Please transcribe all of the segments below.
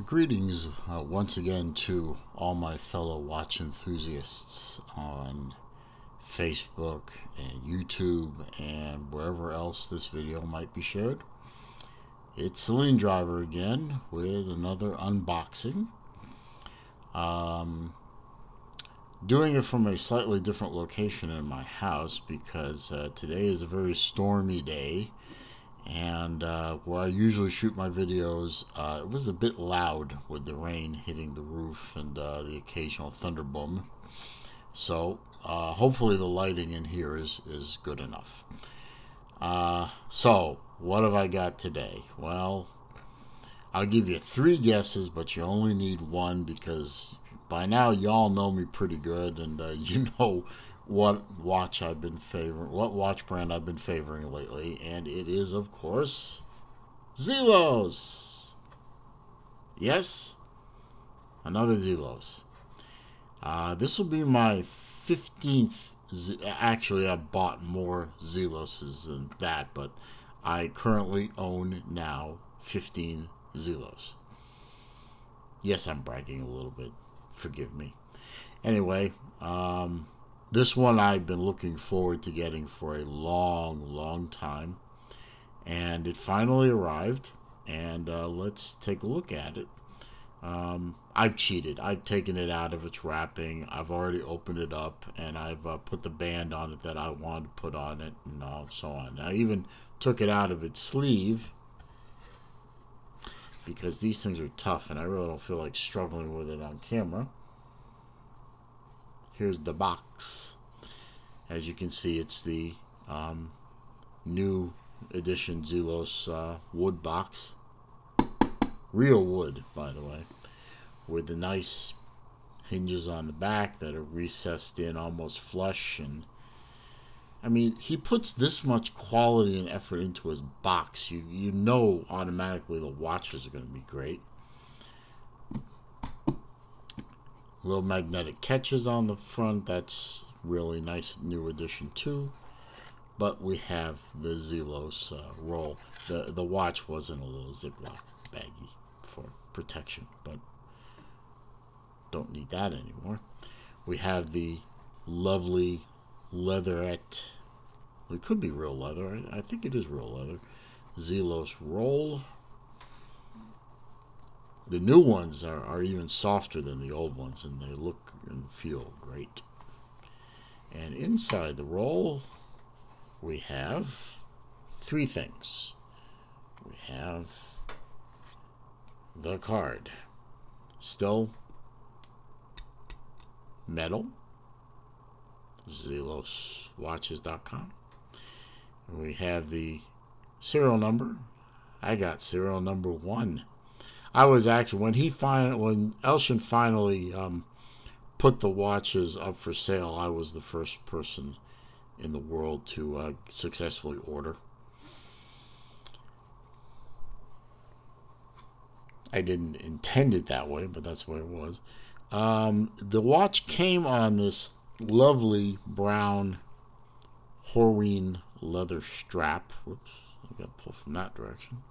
Greetings once again to all my fellow watch enthusiasts on Facebook and YouTube and wherever else this video might be shared. It's Celine Driver again with another unboxing. Doing it from a slightly different location in my house because today is a very stormy day. And where I usually shoot my videos, it was a bit loud with the rain hitting the roof and the occasional thunder boom. So hopefully the lighting in here is good enough. So what have I got today? Well, I'll give you 3 guesses, but you only need 1 because by now y'all know me pretty good, and you know what watch brand I've been favoring lately, and it is, of course, Zelos. Yes, another Zelos. This will be my 15th. Actually, I bought more Zeloses than that, but I currently own now 15 Zelos. Yes, I'm bragging a little bit. Forgive me. Anyway, this one I've been looking forward to getting for a long time, and it finally arrived, and let's take a look at it. I've cheated. I've taken it out of its wrapping. I've already opened it up, and I've put the band on it that I wanted to put on it, and so on. I even took it out of its sleeve because these things are tough, and I really don't feel like struggling with it on camera. Here's the box. As you can see, it's the new edition Zelos wood box. Real wood, by the way, with the nice hinges on the back that are recessed in almost flush. And I mean, he puts this much quality and effort into his box. You know automatically the watches are going to be great. Little magnetic catches on the front. That's really nice new addition too. But we have the Zelos roll. The watch was in a little Ziploc baggie for protection, but don't need that anymore. We have the lovely leatherette. It could be real leather. I think it is real leather. Zelos roll. The new ones are even softer than the old ones, and they look and feel great. And inside the roll, we have 3 things. We have the card. Still metal. ZelosWatches.com. And we have the serial number. I got serial number 1. I was actually, when Elshin finally put the watches up for sale, I was the first person in the world to successfully order. I didn't intend it that way, but that's the way it was. The watch came on this lovely brown Horween leather strap. Whoops, I got to pull from that direction.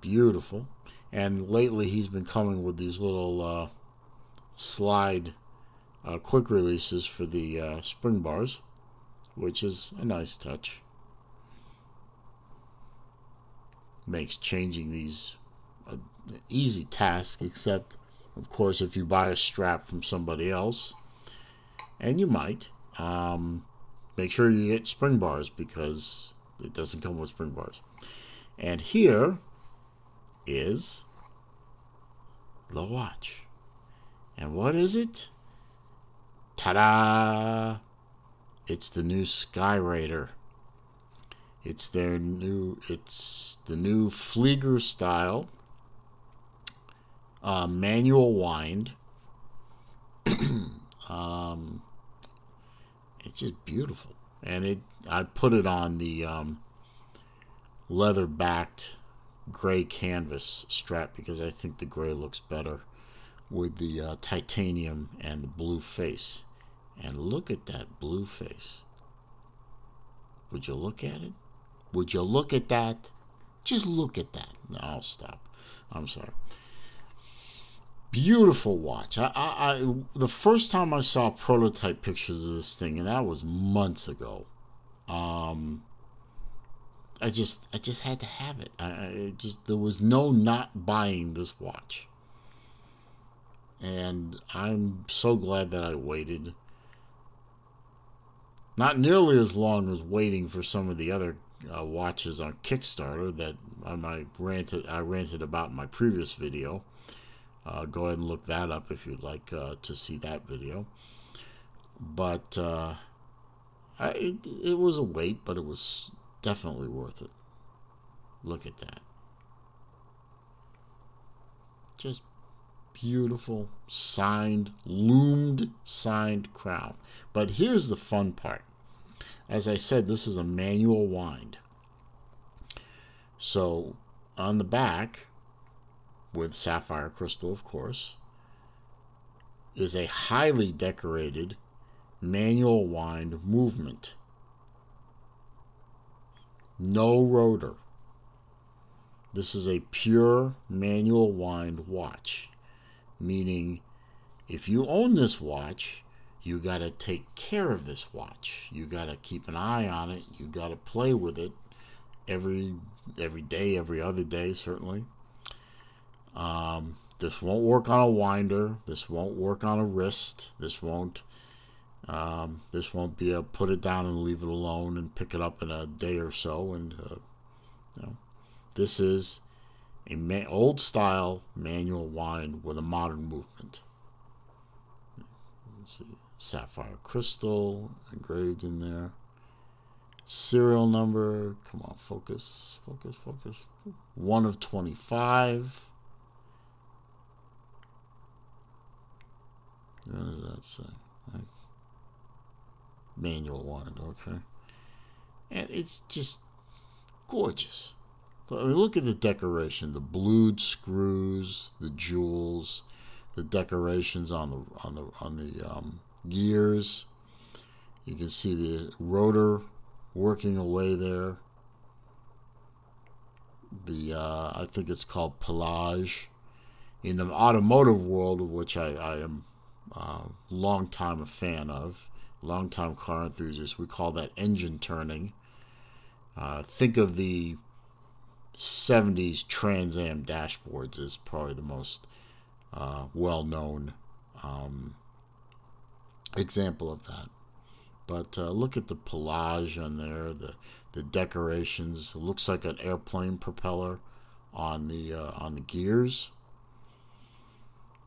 Beautiful. And lately he's been coming with these little slide quick releases for the spring bars, which is a nice touch. Makes changing these an easy task, except of course if you buy a strap from somebody else, and you might, make sure you get spring bars because it doesn't come with spring bars. And here is the watch. And what is it? Ta-da! It's the new Skyraider. It's the new Flieger style manual wind. It's just beautiful. And I put it on the leather backed gray canvas strap because I think the gray looks better with the titanium and the blue face. And look at that blue face. Would you look at it? Would you look at that? Just look at that. No, I'll stop. I'm sorry. Beautiful watch. The first time I saw prototype pictures of this thing, and that was months ago. I just had to have it. There was no not buying this watch, and I'm so glad that I waited. Not nearly as long as waiting for some of the other watches on Kickstarter that I ranted about in my previous video. Go ahead and look that up if you'd like to see that video. But it was a wait, but it was definitely worth it. Look at that. Just beautiful, signed, loomed, signed crown. But here's the fun part. As I said, this is a manual wind. So on the back, with sapphire crystal, of course, is a highly decorated manual wind movement. No rotor. This is a pure manual wind watch, meaning if you own this watch, you got to take care of this watch. You got to keep an eye on it. You got to play with it every day, every other day, certainly. This won't work on a winder. This won't work on a wrist. This won't be a put it down and leave it alone and pick it up in a day or so. And this is a old style manual wind with a modern movement. Let's see, sapphire crystal engraved in there. Serial number. Come on, focus, focus, focus. 1 of 25. What does that say? Manual wind, okay. And it's just gorgeous. I mean, look at the decoration, the blued screws, the jewels, the decorations on the gears. You can see the rotor working away there. I think it's called pelage. In the automotive world, of which I am long time a fan of, long time car enthusiast, we call that engine turning. Think of the 70s Trans Am dashboards as probably the most well-known example of that. But look at the pelage on there, the decorations. It looks like an airplane propeller on the gears.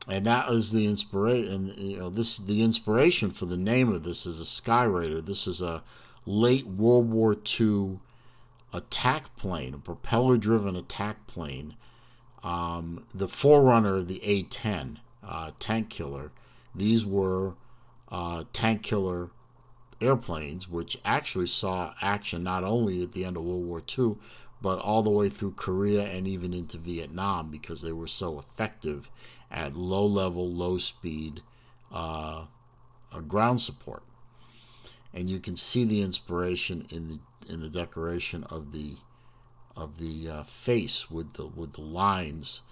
And that was the inspiration. The inspiration for the name of this is a Skyraider. This is a late World War II attack plane, a propeller-driven attack plane. The forerunner of the A-10 tank killer. These were tank killer airplanes, which actually saw action not only at the end of World War II, but all the way through Korea and even into Vietnam, because they were so effective at low-level, low-speed ground support. And you can see the inspiration in the decoration of the face with the lines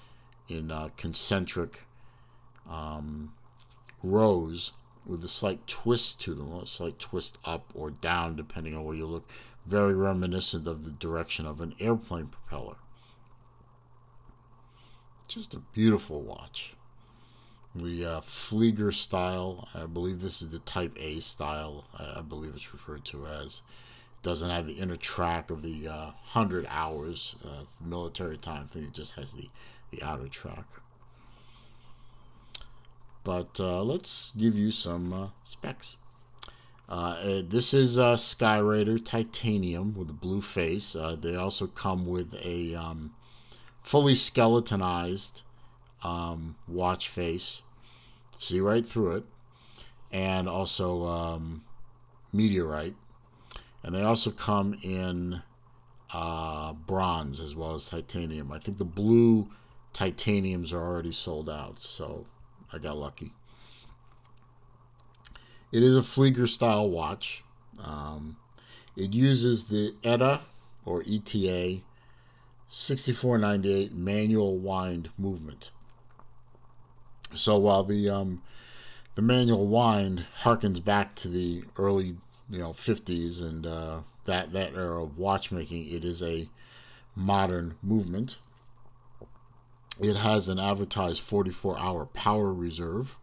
in concentric rows with a slight twist to them, a slight twist up or down depending on where you look. Very reminiscent of the direction of an airplane propeller. Just a beautiful watch. The Flieger style, I believe this is the Type A style, I believe it's referred to as. It doesn't have the inner track of the 100 hours military time thing. It just has the outer track. But let's give you some specs. This is Skyraider titanium with a blue face. They also come with a fully skeletonized watch face. See right through it. And also meteorite. And they also come in bronze as well as titanium. I think the blue titaniums are already sold out, so I got lucky. It is a Flieger style watch. It uses the ETA or ETA 6498 manual wind movement. So while the manual wind harkens back to the early 50s and that era of watchmaking, it is a modern movement. It has an advertised 44-hour power reserve.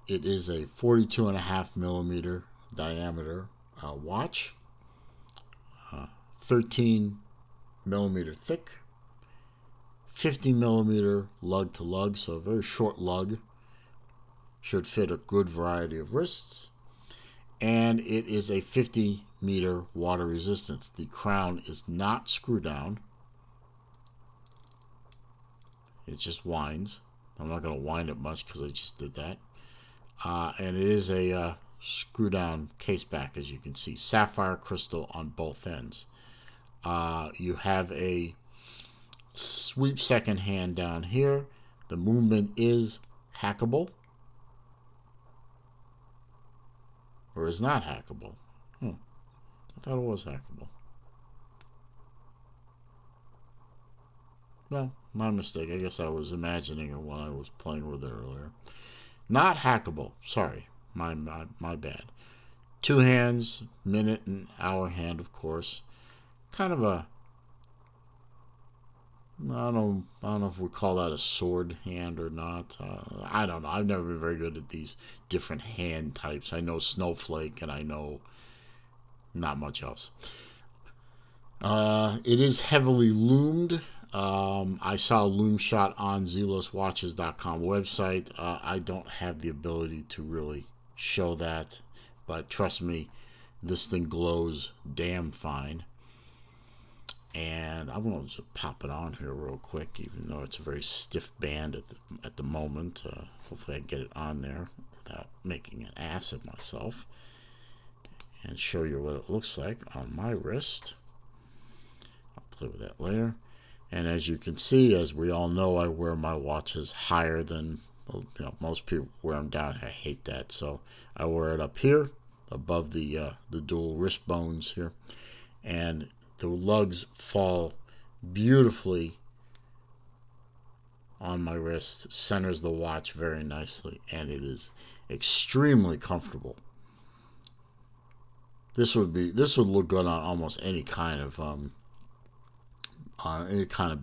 It is a 42.5 millimeter diameter watch, 13 millimeter thick, 50 millimeter lug to lug, so a very short lug, should fit a good variety of wrists, and it is a 50-meter water resistance. The crown is not screw down. It just winds. I'm not going to wind it much because I just did that. And it is a screw down case back, as you can see. Sapphire crystal on both ends. You have a sweep second hand down here. The movement is hackable. Or is not hackable. I thought it was hackable. Well, my mistake. I guess I was imagining it when I was playing with it earlier. Not hackable. Sorry. My bad. 2 hands, minute and hour hand, of course. Kind of a... I don't know if we call that a sword hand or not. I don't know. I've never been very good at these different hand types. I know snowflake and I know not much else. It is heavily loomed. I saw a loom shot on zeloswatches.com website. I don't have the ability to really show that, but trust me, this thing glows damn fine. And I'm going to just pop it on here real quick, even though it's a very stiff band at the moment. Hopefully I get it on there without making an ass of myself, and show you what it looks like on my wrist. I'll play with that later. And as you can see, as we all know, I wear my watches higher than most people wear them down. I hate that, so I wear it up here above the dual wrist bones here, and the lugs fall beautifully on my wrist, centers the watch very nicely, and it is extremely comfortable. This would look good on almost any kind of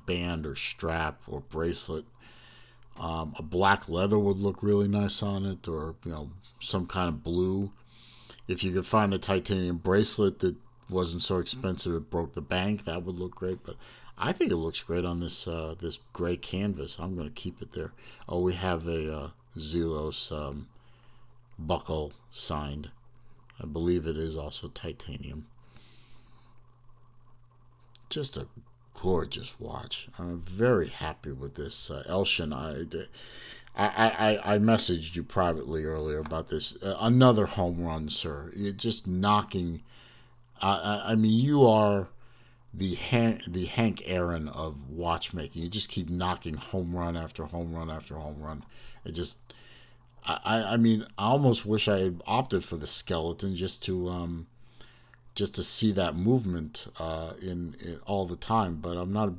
band or strap or bracelet. A black leather would look really nice on it, or some kind of blue. If you could find a titanium bracelet that wasn't so expensive it broke the bank, that would look great. But I think it looks great on this this gray canvas. I'm going to keep it there. Oh, we have a Zelos buckle signed. I believe it is also titanium. Just a gorgeous watch. I'm very happy with this. Elshin, I messaged you privately earlier about this. Another home run, sir. You're just knocking. I mean, you are the Hank Aaron of watchmaking. You just keep knocking home run after home run after home run. It just, I mean, I almost wish I had opted for the skeleton just to see that movement in all the time. But I'm not a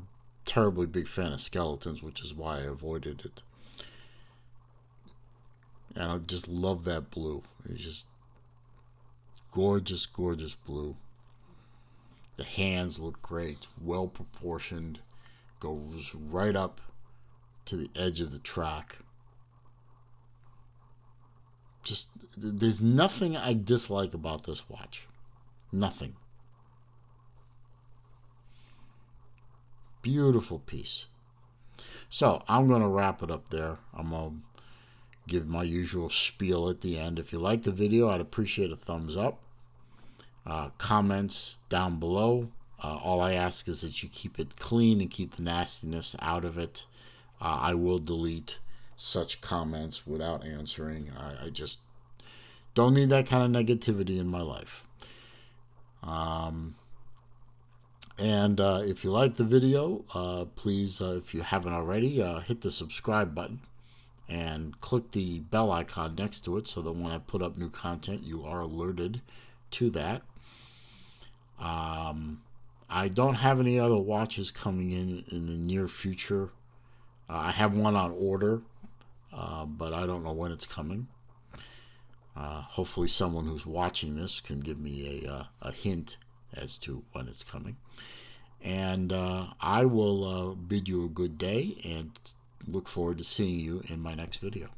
terribly big fan of skeletons, which is why I avoided it. And I just love that blue. It's just gorgeous, gorgeous blue. The hands look great, well proportioned, goes right up to the edge of the track. Just, there's nothing I dislike about this watch. Nothing. Beautiful piece. So I'm going to wrap it up there. I'm going to give my usual spiel at the end. If you like the video, I'd appreciate a thumbs up. Comments down below. All I ask is that you keep it clean and keep the nastiness out of it. I will delete such comments without answering. I just don't need that kind of negativity in my life. And if you like the video, please, if you haven't already, hit the subscribe button and click the bell icon next to it so that when I put up new content, you are alerted to that. I don't have any other watches coming in the near future. I have one on order, but I don't know when it's coming. Hopefully someone who's watching this can give me a hint as to when it's coming. And I will bid you a good day and look forward to seeing you in my next video.